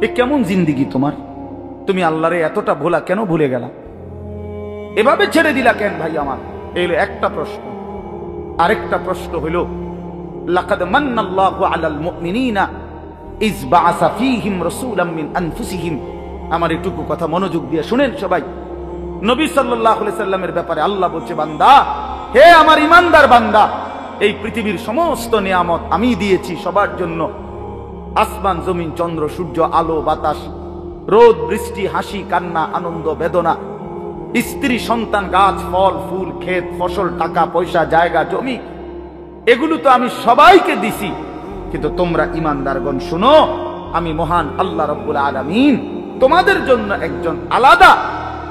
[SPEAKER 1] এ কেমন জিন্দিগি তোমার? তুমি আল্লাহরে এতটা ভোলা কেন ভুলে গেলা? এভাবে ছেড়ে দিলা কেন ভাই আমার? এই হলো একটা প্রশ্ন। আরেকটা প্রশ্ন হইল, লাকাদ মান্নাল্লাহু আলাল মুমিনিনা ইজ বাআসা ফীহিম রাসূলাম মিন আনফুসিহিম। আমার এটুকু কথা মনোযোগ দিয়ে শুনেন সবাই। নবী সাল্লাল্লাহু আলাইহি সাল্লামের ব্যাপারে আল্লাহ বলছে, বান্দা, হে আমার ইমানদার বান্দা, এই পৃথিবীর সমস্ত নিয়ামত আমি দিয়েছি সবার জন্য। আসমান, জমিন, চন্দ্র, সূর্য, আলো, বাতাস, রোদ, বৃষ্টি, হাসি, কান্না, আনন্দ, বেদনা, স্ত্রী, সন্তান, গাছ, ফল, ফুল, ক্ষেত, ফসল, টাকা পয়সা, জায়গা, জমি, এগুলো তো আমি সবাইকে দিছি। কিন্তু তোমরা ইমানদারগণ শুনো, আমি মহান আল্লাহ রাব্বুল আলামিন তোমাদের জন্য একজন আলাদা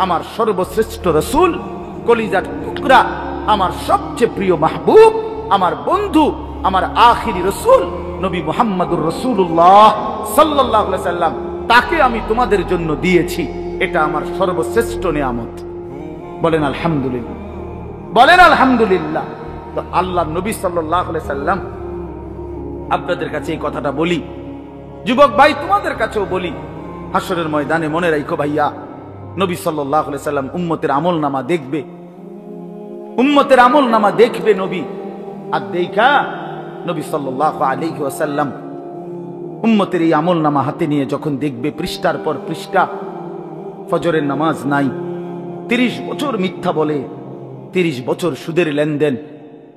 [SPEAKER 1] আমার সর্বশ্রেষ্ঠ রাসূল, কলিজার টুকরা, আমার সবচেয়ে প্রিয় মাহবুব, আমার বন্ধু, আমার আখিরি রাসূল নবী মুহাম্মদুর রাসূলুল্লাহ সাল্লাল্লাহু আলাইহি সাল্লাম, তাকে আমি তোমাদের জন্য দিয়েছি। এটা আমার সর্বশ্রেষ্ঠ নিয়ামত। বলেন আলহামদুলিল্লাহ, বলেন আলহামদুলিল্লাহ। তো আল্লাহ নবী সাল্লাল্লাহু আলাইহি সাল্লাম, আপনাদের কাছে এই কথাটা বলি, যুবক ভাই তোমাদের কাছেও বলি, হাসরের ময়দানে মনে রাখো ভাইয়া, নবী সাল্লাল্লাহু আলাইহি সাল্লাম উম্মতের আমলনামা দেখবে, উম্মতের আমলনামা দেখবে নবী। আর দেখা নবী সাল্লাল্লাহু আলাইহি ওয়াসাল্লাম উম্মতের এই আমলনামা হাতে নিয়ে যখন দেখবে, পৃষ্ঠার পর পৃষ্ঠা ফজরের নামাজ নাই, 30 বছর মিথ্যা বলে, 30 বছর সুদের লেনদেন,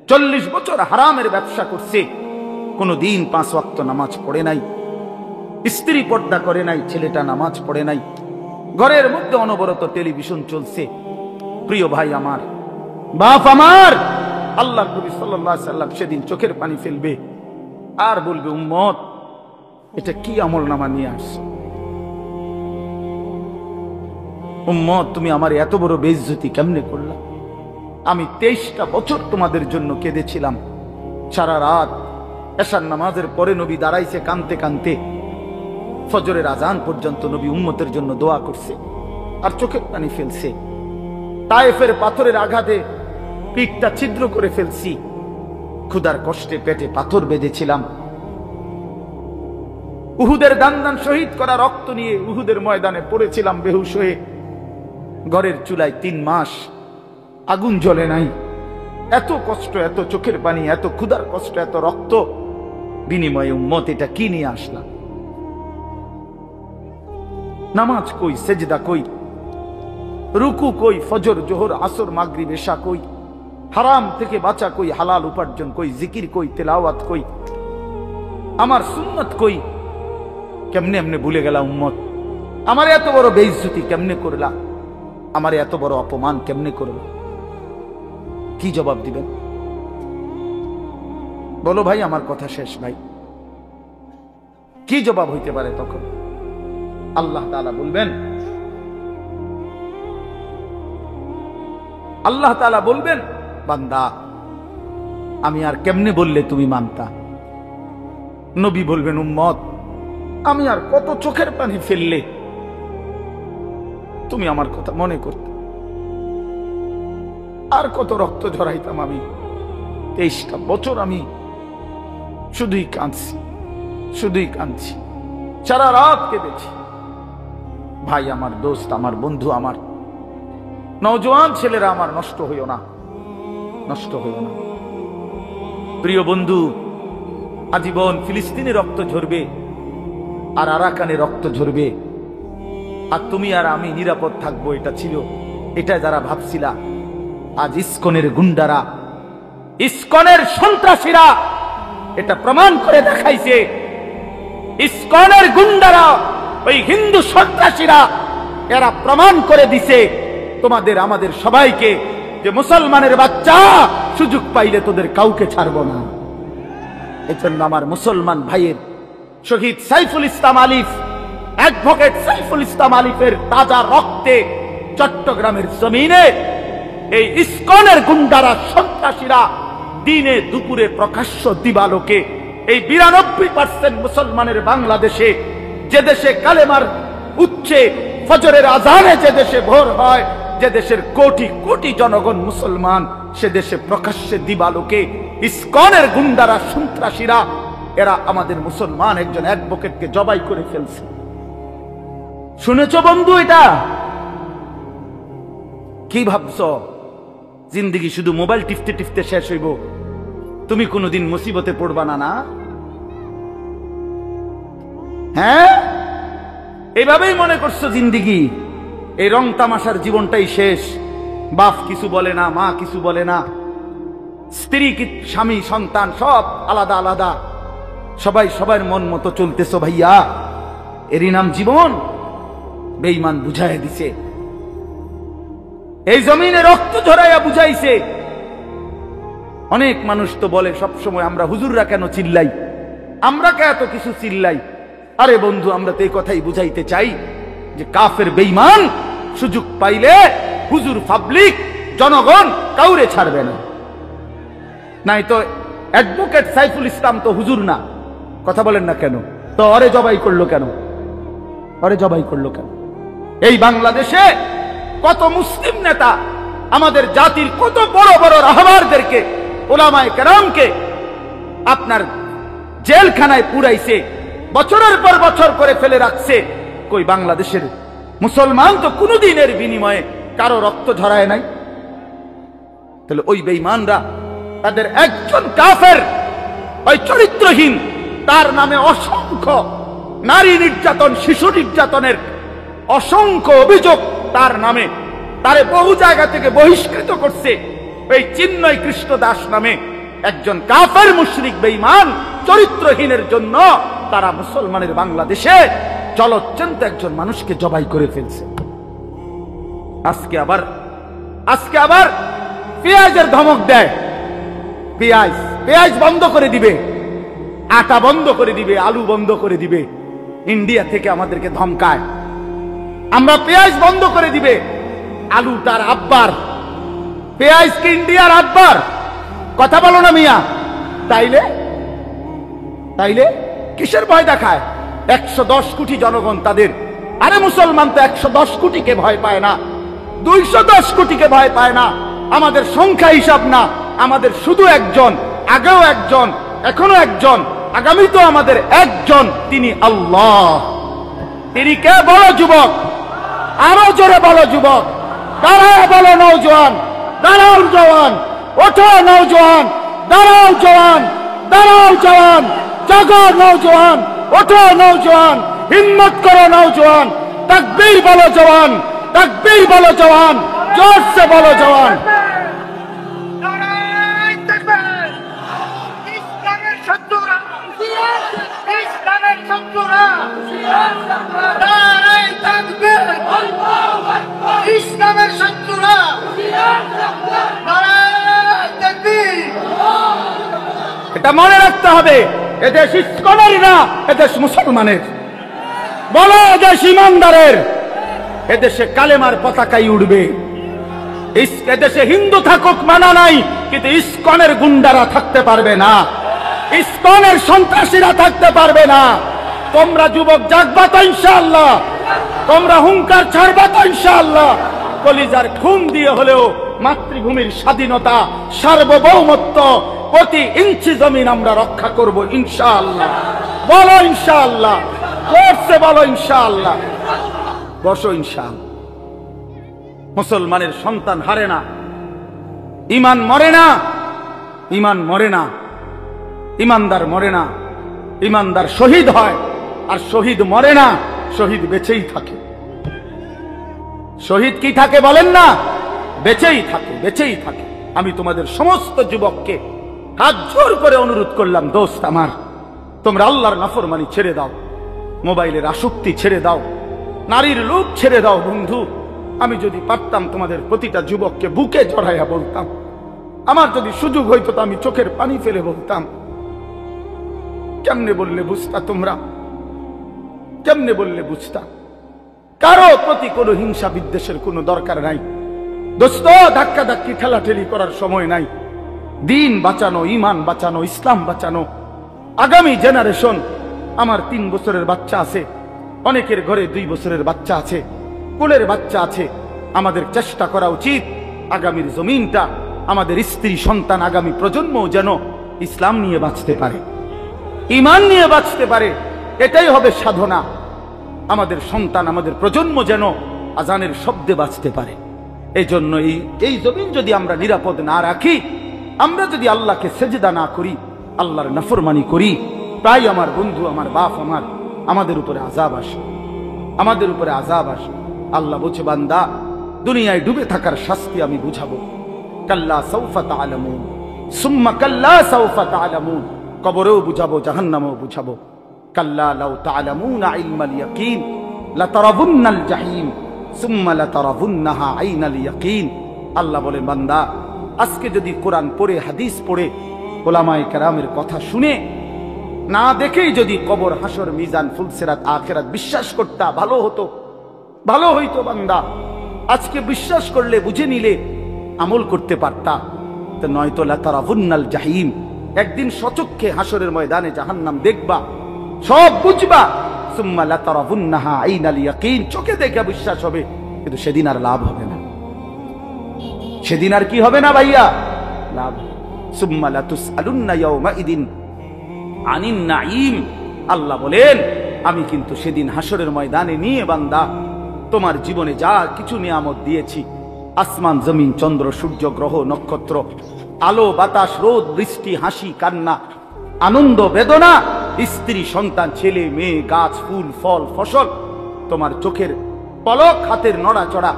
[SPEAKER 1] 40 বছর হারামের ব্যবসা করছে, কোনদিন 5 ওয়াক্ত নামাজ পড়ে নাই, স্ত্রী পর্দা করে নাই, ছেলেটা নামাজ পড়ে নাই, ঘরের মধ্যে অনবরত টেলিভিশন চলছে। প্রিয় ভাই আমার, বাপ আমার, আল্লাহ নবী সাল্লাল্লাহু আলাইহি সাল্লাম সেদিন চোখের পানি ফেলবে আর বলবে, উম্মত, এটা কি আমলনামা নিয়ে আসছো? উম্মত, তুমি আমার এত বড় বেইজ্জতি কেমনে করলা? আমি 23টা বছর তোমাদের জন্য কেঁদেছিলাম। সারা রাত এশার নামাজের পরে নবী দাঁড়াইছে কাঁদতে কাঁদতে, ফজরের আজান পর্যন্ত নবী উম্মতের জন্য দোয়া করছে আর চোখের পানি ফেলছে। তায়েফের পাথরের আঘাতে পিঠটা ছিদ্র করে ফেলছি, ক্ষুধার কষ্টে পেটে পাথর বেঁধেছিলাম, উহুদের দান শহীদ করা রক্ত নিয়ে উহুদের ময়দানে পড়েছিলাম বেহুশ হয়ে, ঘরের চুলায় 3 মাস আগুন জ্বলে নাই। এত কষ্ট, এত চোখের পানি, এত ক্ষুধার কষ্ট, এত রক্ত, বিনিময়ে উম্মত এটা কি নিয়ে আসলাম? নামাজ কই, সেজদা কই, রুকু কই, ফজর, জোহর, আসর, মাগরিব, এশা কই, হারাম থেকে বাঁচা কই, হালাল উপার্জন কই, জিকির কই, তেলাওয়াত কই, আমার সুন্নত কই? কেমনে এমনে ভুলে গেলা উম্মত? আমার এত বড় বেইজ্জতি কেমনে করলা? আমার এত বড় অপমান কেমনে করলা? কি জবাব দিবেন বলো ভাই? আমার কথা শেষ ভাই। কি জবাব হইতে পারে তখন? আল্লাহ তাআলা বলবেন, আল্লাহ তাআলা বলবেন, বান্দা, আমি আর কেমনে বললে তুমি মানতা? নবী বলবেন, উম্মত, আমি আর কত চোখের পানি ফেললে তুমি আমার কথা মনে করতে? আর কত রক্ত ঝরাইতাম আমি? 23টা বছর আমি শুধুই কাঁদছি, শুধুই কাঁদছি, সারা রাত কেঁদেছি। ভাই আমার, দোস্ত আমার, বন্ধু আমার, নওজোয়ান ছেলেরা আমার, নষ্ট হইও না, নষ্ট হইও না। প্রিয় বন্ধু, আজীবন ফিলিস্তিনে রক্ত ঝরবে আর আরাকানে রক্ত ঝরবে, আর তুমি আর আমি নিরাপদ থাকবো, এটা ছিল, এটা যারা ভাবছিলা, আজ ইসকনের গুন্ডারা, ইসকনের সন্ত্রাসীরা এটা প্রমাণ করে দেখাইছে। ইসকনের গুন্ডারা, ওই হিন্দু সন্ত্রাসীরা, এরা প্রমাণ করে দিছে তোমাদের আমাদের সবাইকে, যে মুসলমানের বাচ্চা সুযোগ পাইলে তোদের কাউকে ছাড়বো না। এজন্য আমার মুসলমান ভাইয়ের শহীদ সাইফুল ইসলাম আলিফ, অ্যাডভোকেট সাইফুল ইসলাম আলিফের তাজা রক্তে চট্টগ্রামের জমিনে এই ইসকনের গুন্ডারা, সন্ত্রাসীরা দিনে দুপুরে প্রকাশ্য দিবালোকে এই 92% মুসলমানের বাংলাদেশে, যে দেশে কালেমার উচ্চে ফজরের আজানে যে দেশে ভোর হয়, যে দেশের কোটি কোটি জনগণ মুসলমান, সে দেশে প্রকাশ্যে দিবালোকে ইসকনের গুন্ডারা, সন্ত্রাসীরা, এরা আমাদের মুসলমান একজন অ্যাডভোকেটকে জবাই করে ফেলছে। শুনেছো বন্ধু? এটা কি ভাবছো? জিন্দেগি শুধু মোবাইল টিপতে টিপতে শেষ হইব? তুমি কোনোদিন মুসিবতে পড়বা না? না, হ্যাঁ, এইভাবেই মনে করছো জিন্দেগি, এই রং তামাশার জীবনটাই শেষ। বাপ কিছু বলে না, মা কিছু বলে না, স্ত্রী কি, স্বামী, সন্তান সব আলাদা আলাদা, সবাই সবার মন মতো চলতেছো। ভাইয়া, এরই নাম জীবন? বেঈমান বুঝাইয়া দিছে, এই জমিনে রক্ত ঝরাইয়া বুঝাইছে। অনেক মানুষ তো বলে সবসময়, আমরা হুজুররা কেন চিল্লাই, আমরা কে এত কিছু চিল্লাই? আরে বন্ধু, আমরা তো এই কথাই বুঝাইতে চাই যে কাফের বেঈমান সুযোগ পাইলে হুজুর, পাবলিক, জনগণ কাউরে ছাড়বে না। নাই তো অ্যাডভোকেট সাইফুল ইসলাম তো হুজুর না, কথা বলেন না কেন? তো অরে জবাই করলো কেন? অরে জবাই করলো কেন? এই বাংলাদেশে কত মুসলিম নেতা আমাদের জাতির কত বড় বড় রাহবারদেরকে, ওলামায়ে কেরামকে আপনার জেলখানায় পুরাইছে, বছরের পর বছর করে ফেলে রাখছে। কই বাংলাদেশের মুসলমান তো কোনদিনের বিনিময়ে কারো রক্ত ঝরায় নাই। তাহলে ওই বেঈমানরা তাদের একজন কাফের, ওই চরিত্রহীন, তার নামে অসংখ্য নারী নির্যাতন, শিশু নির্যাতনের অসংখ্য অভিযোগ তার নামে, তারে বহু জায়গা থেকে বহিষ্কৃত করছে। এই চিন্ময় কৃষ্ণ দাস নামে একজন কাফের মুশরিক বেঈমান চরিত্রহীনের জন্য তারা মুসলমানের বাংলাদেশে জলজ্জন্ত একজন মানুষকে জবাই করে ফেলছে। আজকে আবার পেঁয়াজের ধমক দেয়, পেঁয়াজ বন্ধ করে দিবে, আটা বন্ধ করে দিবে, আলু বন্ধ করে দিবে। ইন্ডিয়া থেকে আমাদেরকে ধমকায়, আমরা পেঁয়াজ বন্ধ করে দিবে। আলু তার আব্বার, পেঁয়াজ কি ইন্ডিয়ার আব্বার? কথা বলো না মিয়া। তাইলে কিসের ভয় দেখায়? 110 কোটি জনগণ তাদের। আরে মুসলমান তো 110 কোটিকে ভয় পায় না, 210 কোটিকে ভয় পায় না। আমাদের সংখ্যা হিসাব না, আমাদের শুধু একজন, আগেও একজন, এখনো একজন, আগামী তো আমাদের একজন, তিনি আল্লাহ। তিনি কে? বড় যুবক, আরো জোরে বলো যুবক, দাঁড়াও বলো নওজোয়ান, দাঁড়াও জওয়ান, ওঠো নওজোয়ান, দাঁড়াও জওয়ান, দাঁড়াও জওয়ান, জাগো নওজোয়ান, ওঠো নওজোয়ান, হিম্মত করো নওজোয়ান, তাকবীর বলো জওয়ান, তাকবীর বলো জওয়ান, জোরসে বলো জওয়ান। ইসলামের শত্রুরা, ইসলামের শত্রুরা, নারায়ে তাকবীর, ইসলামের শত্রুরা, নারায়ে তাকবীর। এটা মনে রাখতে হবে, এদেশ ইসকনের না, এদেশ মুসলমানের। বলো এদেশ ইমানদারের। এদেশে কালেমার পতাকাই উড়বে। এদেশে হিন্দু থাকুক মানা নাই, কিন্তু ইসকনের গুন্ডারা থাকতে পারবে না, ইসকনের সন্ত্রাসীরা থাকতে পারবে না। তোমরা যুবক জাগবা তো ইনশাআল্লাহ, তোমরা হুঙ্কার ছাড়বা তো ইনশাআল্লাহ। কলিজার খুন দিয়ে হলেও মাতৃভূমির স্বাধীনতা, সার্বভৌমত্ব, প্রতি ইঞ্চি জমিন আমরা রক্ষা করব ইনশাআল্লাহ। বলো ইনশাআল্লাহ, জোরসে বলো ইনশাআল্লাহ। বসো ইনশাআল্লাহ। মুসলমানের সন্তান হারে না, ইমান মরে না, ইমান মরে না, ইমানদার মরে না। ইমানদার শহীদ হয়, আর শহীদ মরে না, শহীদ বেঁচেই থাকে। শহীদ কি থাকে বলেন না? বেঁচেই থাকে, বেঁচেই থাকে। আমি তোমাদের সমস্ত যুবককে হাত জোর করে অনুরোধ করলাম, দোস্ত আমার, তোমরা আল্লাহর নাফরমানি ছেড়ে দাও, মোবাইলের আসক্তি ছেড়ে দাও, নারীর লোভ ছেড়ে দাও। বন্ধু, আমি যদি পারতাম তোমাদের প্রতিটা যুবককে বুকে জড়াইয়া বলতাম, আমার যদি সুযোগ হইতো তো আমি চোখের পানি ফেলে বলতাম, কেমনে বললে বুঝতা তোমরা? কেমনে বললে বুঝতা? কারো প্রতি কোনো হিংসা বিদ্বেষের কোনো দরকার নাই দোস্ত। ধাক্কা ধাক্কি ঠেলাঠেলি করার সময় নাই। দিন বাঁচানো, ইমান বাঁচানো, ইসলাম বাঁচানো, আগামী জেনারেশন, আমার 3 বছরের বাচ্চা আছে, অনেকের ঘরে 2 বছরের বাচ্চা আছে, কোলের বাচ্চা আছে। আমাদের চেষ্টা করা উচিত আগামীর জমিনটা, আমাদের স্ত্রী সন্তান, আগামী প্রজন্ম যেন ইসলাম নিয়ে বাঁচতে পারে, ঈমান নিয়ে বাঁচতে পারে। এটাই হবে সাধনা। আমাদের সন্তান, আমাদের প্রজন্ম যেন আজানের শব্দে বাঁচতে পারে। এই জন্য এই জমিন যদি আমরা নিরাপদ না রাখি, আমরা যদি আল্লাহকে সেজদা না করি, আল্লাহর নাফরমানি করি, তাই আমার বন্ধু, আমার বাপ, আমাদের উপরে আযাব আসে, আমাদের উপরে আযাব আসে। আল্লাহ বলছে, বান্দা দুনিয়ায় ডুবে থাকার শাস্তি আমি বুঝাবো। কাল্লা সাউফা তা'লামুন সুম্মা কাল্লা সাউফা তা'লামুন, কবরেও বুঝাবো, জাহান্নামেও বুঝাবো। কাল্লা লাউ তা'লামুনা ইলমাল ইয়াকিন লাতারাবুন্নাল জাহিম সুম্মা লাতারাবুন্নাহা আইনাল ইয়াকিন। আল্লাহ বলেন, বান্দা আজকে যদি কোরআন পড়ে, হাদিস পড়ে, উলামায়ে কেরামের কথা শুনে, না দেখেই যদি কবর, হাসর, মিজান, ফুলসিরাত, আখিরাত বিশ্বাস করতা, ভালো হতো, ভালো হইতো। বান্দা আজকে বিশ্বাস করলে, বুঝে নিলে, আমল করতে পারতা। তো নয়তো লাতারাবুন্নাল জাহিম, একদিন সচক্ষে হাসরের ময়দানে জাহান্নাম দেখবা, সব বুঝবা। সুম্মা লাতারাবুন্নাহা আইনাল ইয়াকিন, চোখে দেখে বিশ্বাস হবে, কিন্তু সেদিন আর লাভ হবে না। সেদিন আর কি হবে না ভাইয়া? লাভ। সুম্মা লাতুসআলুন্না ইয়াওমাইদিন আনিন নাঈম। আল্লাহ বলেন, আমি কিন্তু সেদিন হাসরের ময়দানে নিয়ে বান্দা তোমার জীবনে যা কিছু নিয়ামত দিয়েছি, আসমান, জমিন, চন্দ্র, সূর্য, গ্রহ, নক্ষত্র, আলো, বাতাস, রোদ, বৃষ্টি, হাসি, কান্না, আনন্দ, বেদনা, স্ত্রী, সন্তান, ছেলে, মেয়ে, গাছ, ফুল, ফল, ফসল, তোমার চোখের পলক, হাতের নড়াচড়া,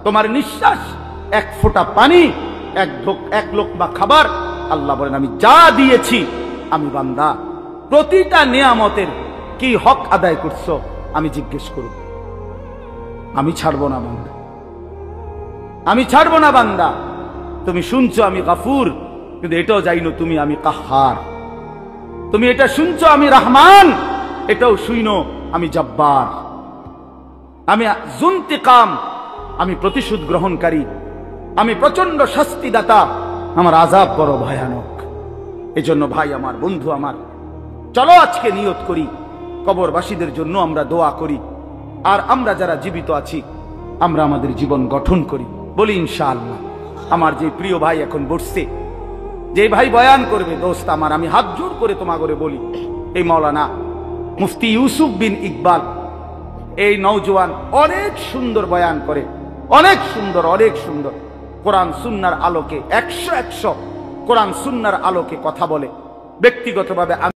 [SPEAKER 1] তোমার নিঃশ্বাস, এক ফোঁটা পানি, এক লোকমা খাবার। আল্লাহ বলেন, আমি যা দিয়েছি, আমি বান্দা প্রতিটা নিয়ামতের কি হক আদায় করছো আমি জিজ্ঞেস করব। আমি ছাড়বো না বান্দা, আমি ছাড়বো না বান্দা। তুমি শুনছো আমি গাফুর, কিন্তু এটাও জানো তুমি আমি কাহ্হার। তুমি এটা শুনছো আমি রহমান, এটাও শুইনো আমি জব্বার। আমি যুন্তিকাম, আমি প্রতিশোধ গ্রহণকারী, আমি প্রচন্ড শাস্তিদাতা, আমার আযাব বড় ভয়ানক। এজন্য ভাই আমার, বন্ধু আমার, চলো আজকে নিয়ত করি, কবরবাসীদের জন্য আমরা দোয়া করি, আর আমরা যারা জীবিত আছি আমরা আমাদের জীবন গঠন করি। বলি ইনশাআল্লাহ। আমার যে প্রিয় ভাই এখন বসছে, যে ভাই বয়ান করবে, দোস্ত আমার, আমি হাত জোর করে তোমাকে বলি, এই মাওলানা মুফতি ইউসুফ বিন ইকবাল, এই নওজোয়ান অনেক সুন্দর বয়ান করে, অনেক সুন্দর, অনেক সুন্দর। কোরআন সুন্নাহর আলোকে 100 কোরআন সুন্নাহর আলোকে কথা বলে। ব্যক্তিগতভাবে